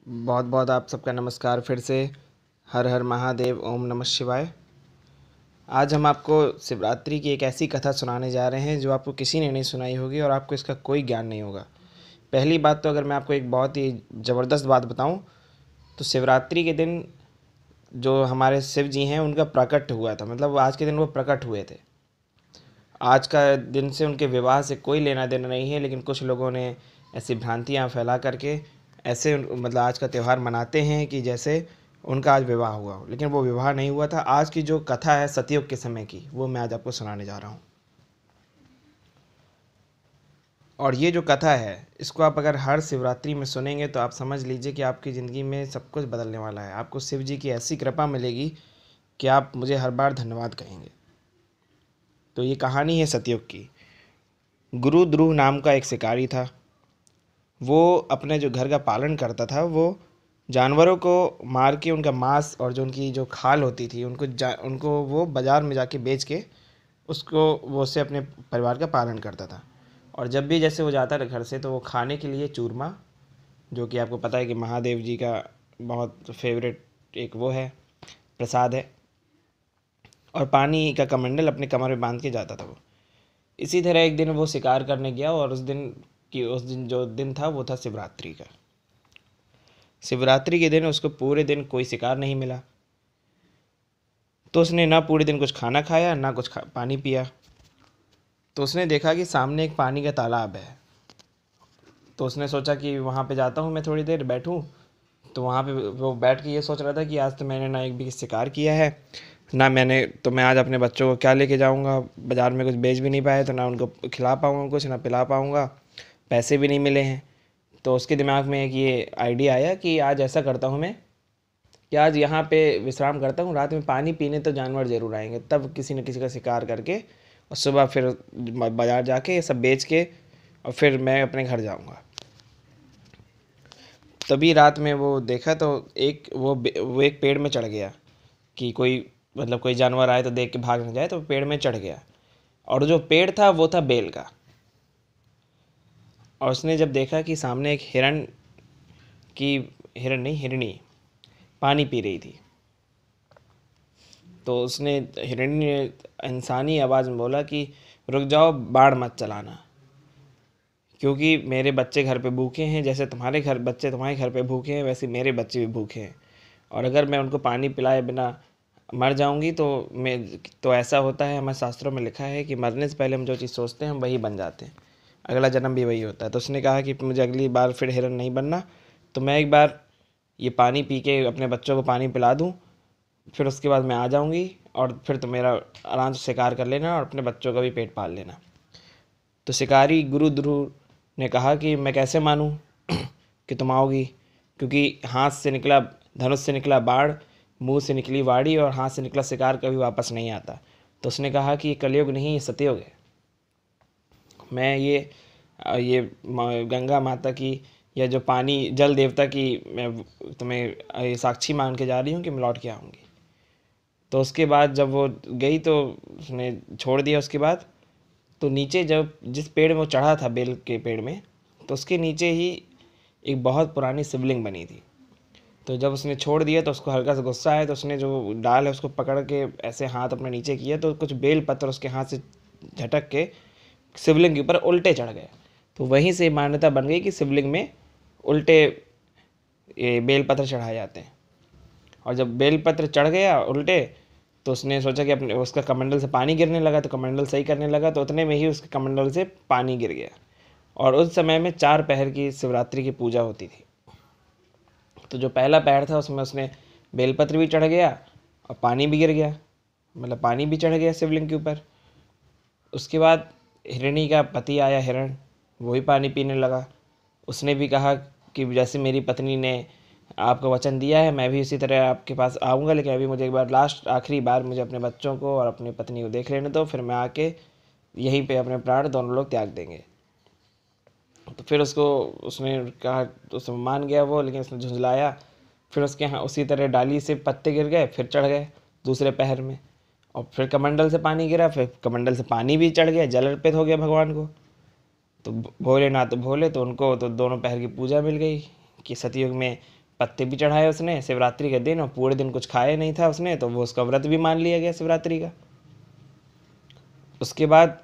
बहुत बहुत आप सबका नमस्कार फिर से। हर हर महादेव, ओम नमः शिवाय। आज हम आपको शिवरात्रि की एक ऐसी कथा सुनाने जा रहे हैं जो आपको किसी ने नहीं सुनाई होगी और आपको इसका कोई ज्ञान नहीं होगा। पहली बात तो अगर मैं आपको एक बहुत ही ज़बरदस्त बात बताऊं तो शिवरात्रि के दिन जो हमारे शिव जी हैं उनका प्रकट हुआ था, मतलब आज के दिन वो प्रकट हुए थे। आज का दिन से उनके विवाह से कोई लेना देना नहीं है, लेकिन कुछ लोगों ने ऐसी भ्रांतियाँ फैला करके ऐसे मतलब आज का त्यौहार मनाते हैं कि जैसे उनका आज विवाह हुआ हो, लेकिन वो विवाह नहीं हुआ था। आज की जो कथा है सतयुग के समय की, वो मैं आज आपको सुनाने जा रहा हूँ। और ये जो कथा है इसको आप अगर हर शिवरात्रि में सुनेंगे तो आप समझ लीजिए कि आपकी ज़िंदगी में सब कुछ बदलने वाला है। आपको शिव जी की ऐसी कृपा मिलेगी कि आप मुझे हर बार धन्यवाद कहेंगे। तो ये कहानी है सतयुग की। गुरु ध्रुव नाम का एक शिकारी था। वो अपने जो घर का पालन करता था, वो जानवरों को मार के उनका मांस और जो उनकी जो खाल होती थी उनको वो बाज़ार में जाके बेच के उसको वो उससे अपने परिवार का पालन करता था। और जब भी जैसे वो जाता था घर से तो वो खाने के लिए चूरमा, जो कि आपको पता है कि महादेव जी का बहुत फेवरेट एक वो है, प्रसाद है, और पानी का कमंडल अपने कमर में बांध के जाता था वो। इसी तरह एक दिन वो शिकार करने गया और उस दिन जो दिन था वो था शिवरात्रि का। शिवरात्रि के दिन उसको पूरे दिन कोई शिकार नहीं मिला, तो उसने ना पूरे दिन कुछ खाना खाया ना कुछ पानी पिया। तो उसने देखा कि सामने एक पानी का तालाब है। तो उसने सोचा कि वहाँ पे जाता हूँ, मैं थोड़ी देर बैठूँ। तो वहाँ पे वो बैठ के ये सोच रहा था कि आज तो मैंने ना एक भी शिकार किया है, ना मैंने तो मैं आज अपने बच्चों को क्या लेके जाऊँगा, बाज़ार में कुछ बेच भी नहीं पाए तो ना उनको खिला पाऊँगा कुछ, ना पिला पाऊँगा, पैसे भी नहीं मिले हैं। तो उसके दिमाग में एक ये आइडिया आया कि आज ऐसा करता हूँ मैं कि आज यहाँ पे विश्राम करता हूँ, रात में पानी पीने तो जानवर ज़रूर आएंगे, तब किसी न किसी का शिकार करके और सुबह फिर बाज़ार जाके ये सब बेच के और फिर मैं अपने घर जाऊँगा। तभी रात में वो देखा तो वो एक पेड़ में चढ़ गया कि कोई मतलब कोई जानवर आए तो देख के भाग न जाए, तो पेड़ में चढ़ गया। और जो पेड़ था वो था बेल का। और उसने जब देखा कि सामने एक हिरण नहीं, हिरणी पानी पी रही थी, तो उसने हिरणी ने इंसानी आवाज़ में बोला कि रुक जाओ, बाण मत चलाना, क्योंकि मेरे बच्चे घर पे भूखे हैं। जैसे बच्चे तुम्हारे घर पे भूखे हैं, वैसे मेरे बच्चे भी भूखे हैं। और अगर मैं उनको पानी पिलाए बिना मर जाऊंगी तो ऐसा होता है, हमारे शास्त्रों में लिखा है कि मरने से पहले हम जो चीज़ सोचते हैं हम वही बन जाते हैं, अगला जन्म भी वही होता है। तो उसने कहा कि मुझे अगली बार फिर हिरन नहीं बनना, तो मैं एक बार ये पानी पी के अपने बच्चों को पानी पिला दूँ, फिर उसके बाद मैं आ जाऊंगी और फिर तुम मेरा आराम से शिकार कर लेना और अपने बच्चों का भी पेट पाल लेना। तो शिकारी गुरु ध्रुव ने कहा कि मैं कैसे मानूं कि तुम आओगी, क्योंकि हाथ से निकला धनुष से निकला बाण, मुंह से निकली वाड़ी और हाथ से निकला शिकार कभी वापस नहीं आता। तो उसने कहा कि ये कलयुग नहीं, ये सतयुग है। मैं ये गंगा माता की या जो पानी जल देवता की मैं तुम्हें ये साक्षी मान के जा रही हूँ कि मैं लौट के आऊँगी। तो उसके बाद जब वो गई तो उसने छोड़ दिया। उसके बाद तो नीचे जब जिस पेड़ में वो चढ़ा था, बेल के पेड़ में, तो उसके नीचे ही एक बहुत पुरानी शिवलिंग बनी थी। तो जब उसने छोड़ दिया तो उसको हल्का सा गुस्सा आया, तो उसने जो डाल है उसको पकड़ के ऐसे हाथ अपने नीचे किया तो कुछ बेल पत्थर उसके हाथ से झटक के शिवलिंग के ऊपर उल्टे चढ़ गए। तो वहीं से मान्यता बन गई कि शिवलिंग में उल्टे ये बेल पत्थर चढ़ाए जाते हैं। और जब बेल पत्र चढ़ गया उल्टे, तो उसने सोचा कि अपने उसका कमंडल से पानी गिरने लगा, तो कमंडल सही करने लगा, तो उतने में ही उसके कमंडल से पानी गिर गया। और उस समय में 4 पहर की शिवरात्रि की पूजा होती थी। तो जो पहला पहर था उसमें उसने बेलपत्र भी चढ़ गया और पानी भी गिर गया, मतलब पानी भी चढ़ गया शिवलिंग के ऊपर। उसके बाद हिरणी का पति आया, हिरण, वो भी पानी पीने लगा। उसने भी कहा कि जैसे मेरी पत्नी ने आपको वचन दिया है, मैं भी उसी तरह आपके पास आऊँगा, लेकिन अभी मुझे एक बार आखिरी बार मुझे अपने बच्चों को और अपनी पत्नी को देख लेने दो, फिर मैं आके यहीं पे अपने प्राण दोनों लोग त्याग देंगे। तो फिर उसने कहा, तो उसमें मान गया वो, लेकिन उसने झुंझलाया। फिर उसके यहाँ उसी तरह डाली से पत्ते गिर गए, फिर चढ़ गए दूसरे पहर में। और फिर कमंडल से पानी गिरा, फिर कमंडल से पानी भी चढ़ गया, जल अर्पित हो गया भगवान को। तो भोलेनाथ तो भोले, तो उनको तो दोनों पहर की पूजा मिल गई कि सतयुग में पत्ते भी चढ़ाए उसने शिवरात्रि के दिन, और पूरे दिन कुछ खाया नहीं था उसने, तो वो उसका व्रत भी मान लिया गया शिवरात्रि का। उसके बाद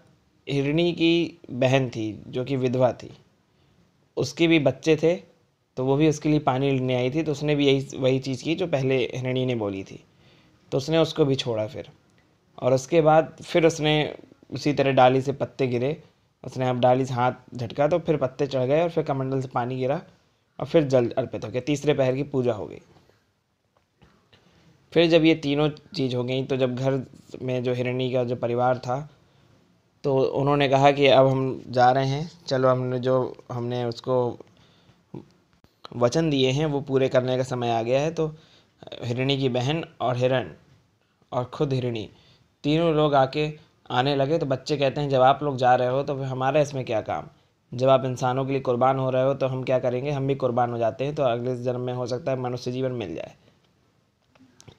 हिरणी की बहन थी जो कि विधवा थी, उसके भी बच्चे थे, तो वो भी उसके लिए पानी लेने आई थी, तो उसने भी वही चीज़ की जो पहले हिरणी ने बोली थी, तो उसने उसको भी छोड़ा फिर। और उसके बाद फिर उसने उसी तरह डाली से पत्ते गिरे, उसने अब डाली से हाथ झटका तो फिर पत्ते चढ़ गए, और फिर कमंडल से पानी गिरा, और फिर जल अर्पित हो गया। तीसरे पहर की पूजा हो गई। फिर जब ये तीनों चीज़ हो गई, तो जब घर में जो हिरणी का जो परिवार था, तो उन्होंने कहा कि अब हम जा रहे हैं, चलो हमने उसको वचन दिए हैं वो पूरे करने का समय आ गया है। तो हिरणी की बहन और हिरण और खुद हिरणी तीनों लोग आने लगे। तो बच्चे कहते हैं, जब आप लोग जा रहे हो तो फिर हमारा इसमें क्या काम, जब आप इंसानों के लिए कुर्बान हो रहे हो तो हम क्या करेंगे, हम भी कुर्बान हो जाते हैं, तो अगले जन्म में हो सकता है मनुष्य जीवन मिल जाए।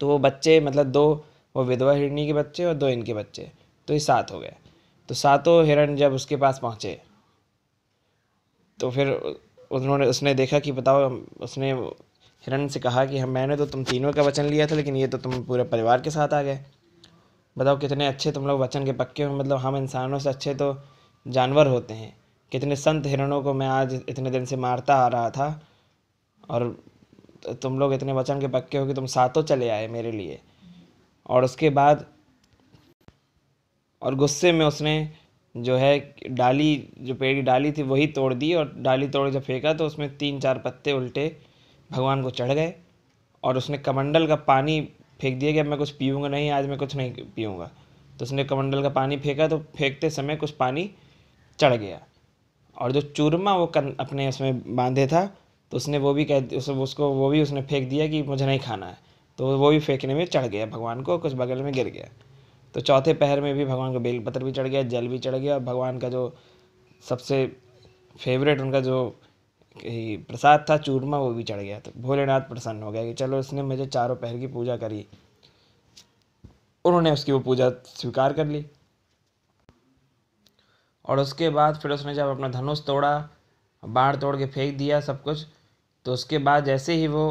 तो वो बच्चे मतलब दो, वो विधवा हिरणी के बच्चे और दो इनके बच्चे, तो ये 7 हो गए। तो सातों हिरण जब उसके पास पहुँचे, तो फिर उसने देखा कि बताओ, उसने हिरण से कहा कि मैंने तो तुम तीनों का वचन लिया था, लेकिन ये तो तुम पूरे परिवार के साथ आ गए। बताओ कितने अच्छे तुम लोग वचन के पक्के हो, मतलब हम इंसानों से अच्छे तो जानवर होते हैं। कितने संत हिरणों को मैं आज इतने दिन से मारता आ रहा था, और तुम लोग इतने वचन के पक्के हो कि तुम सातों चले आए मेरे लिए। और उसके बाद और गुस्से में उसने जो है डाली, जो पेड़ की डाली थी वही तोड़ दी, और डाली तोड़ जब फेंका तो उसमें 3-4 पत्ते उल्टे भगवान को चढ़ गए। और उसने कमंडल का पानी फेंक दिया कि अब मैं कुछ पीऊँगा नहीं, आज मैं कुछ नहीं पीऊँगा। तो उसने कमंडल का पानी फेंका, तो फेंकते समय कुछ पानी चढ़ गया, और जो चूरमा वो अपने उसमें बांधे था, तो उसने वो भी उसको वो भी उसने फेंक दिया कि मुझे नहीं खाना है। तो वो भी फेंकने में चढ़ गया भगवान को, कुछ बगल में गिर गया। तो चौथे पहर में भी भगवान को बेलपत्र भी चढ़ गया, जल भी चढ़ गया, और भगवान का जो सबसे फेवरेट उनका जो प्रसाद था चूरमा, वो भी चढ़ गया। तो भोलेनाथ प्रसन्न हो गया कि चलो इसने मुझे चारों पहर की पूजा करी। उन्होंने उसकी वो पूजा स्वीकार कर ली। और उसके बाद फिर उसने जब अपना धनुष तोड़ा, बाण तोड़ के फेंक दिया सब कुछ, तो उसके बाद जैसे ही वो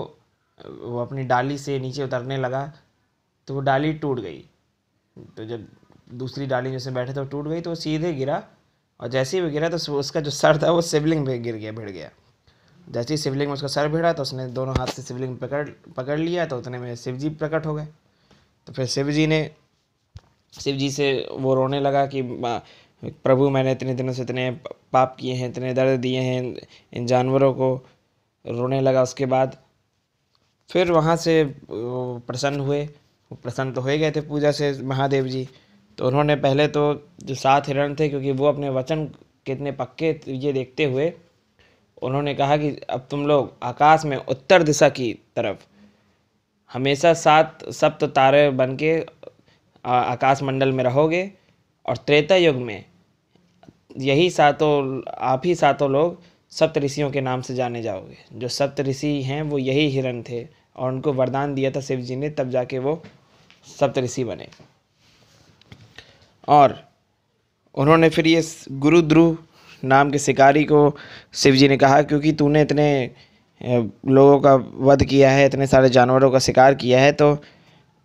अपनी डाली से नीचे उतरने लगा, तो वो डाली टूट गई। तो जब दूसरी डाली जैसे बैठे थे वो टूट गई, तो वो सीधे गिरा, और जैसे ही वो गिरा तो उसका जो सर था वो शिवलिंग पे गिर गया, भिड़ गया। जैसे ही शिवलिंग में उसका सर भिड़ा, तो उसने दोनों हाथ से शिवलिंग पकड़ लिया, तो उतने में शिव जी प्रकट हो गए। तो फिर शिव जी से वो रोने लगा कि प्रभु, मैंने इतने दिनों से इतने पाप किए हैं, इतने दर्द दिए हैं इन जानवरों को। रोने लगा। उसके बाद फिर वहाँ से प्रसन्न हुए, प्रसन्न तो हो गए थे पूजा से महादेव जी। तो उन्होंने पहले तो जो 7 हिरण थे, क्योंकि वो अपने वचन कितने पक्के ये देखते हुए उन्होंने कहा कि अब तुम लोग आकाश में उत्तर दिशा की तरफ हमेशा 7 सप्त तारे बन के आकाश मंडल में रहोगे, और त्रेता युग में यही आप ही सातों लोग सप्त ऋषियों के नाम से जाने जाओगे। जो सप्त ऋषि हैं वो यही हिरण थे, और उनको वरदान दिया था शिव जी ने, तब जाके वो सप्त ऋषि बने। और उन्होंने फिर ये गुरु ध्रुव नाम के शिकारी को शिव जी ने कहा, क्योंकि तूने इतने लोगों का वध किया है, इतने सारे जानवरों का शिकार किया है, तो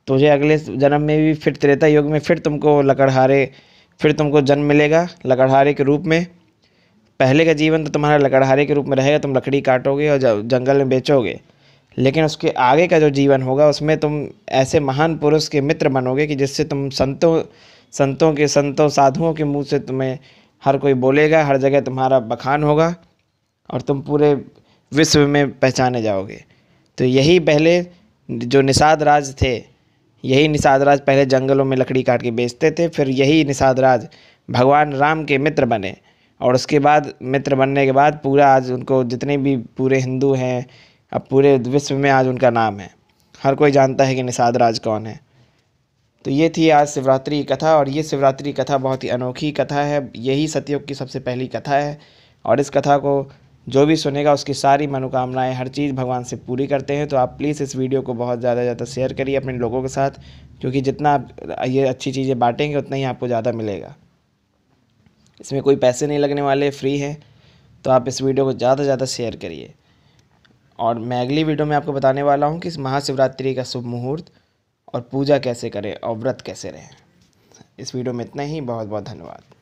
तुझे अगले जन्म में भी फिर त्रेता युग में फिर तुमको जन्म मिलेगा लकड़हारे के रूप में। पहले का जीवन तो तुम्हारा लकड़हारे के रूप में रहेगा, तुम लकड़ी काटोगे और जंगल में बेचोगे, लेकिन उसके आगे का जो जीवन होगा उसमें तुम ऐसे महान पुरुष के मित्र बनोगे कि जिससे तुम संतों साधुओं के मुंह से तुम्हें हर कोई बोलेगा, हर जगह तुम्हारा बखान होगा, और तुम पूरे विश्व में पहचाने जाओगे। तो यही पहले जो निषाद राज थे, यही निषाद राज पहले जंगलों में लकड़ी काट के बेचते थे, फिर यही निषाद राज भगवान राम के मित्र बने, और उसके बाद मित्र बनने के बाद पूरा आज उनको जितने भी पूरे हिंदू हैं, अब पूरे विश्व में आज उनका नाम है, हर कोई जानता है कि निषाद राज कौन है। तो ये थी आज शिवरात्रि की कथा, और ये शिवरात्रि कथा बहुत ही अनोखी कथा है। यही सतयुग की सबसे पहली कथा है, और इस कथा को जो भी सुनेगा उसकी सारी मनोकामनाएं, हर चीज़ भगवान से पूरी करते हैं। तो आप प्लीज़ इस वीडियो को बहुत ज़्यादा शेयर करिए अपने लोगों के साथ, क्योंकि जितना आप ये अच्छी चीज़ें बांटेंगे उतना ही आपको ज़्यादा मिलेगा। इसमें कोई पैसे नहीं लगने वाले, फ्री है। तो आप इस वीडियो को ज़्यादा से ज़्यादा शेयर करिए। और मैं अगली वीडियो में आपको बताने वाला हूँ कि इस महाशिवरात्रि का शुभ मुहूर्त और पूजा कैसे करें और व्रत कैसे रहें। इस वीडियो में इतना ही। बहुत बहुत धन्यवाद।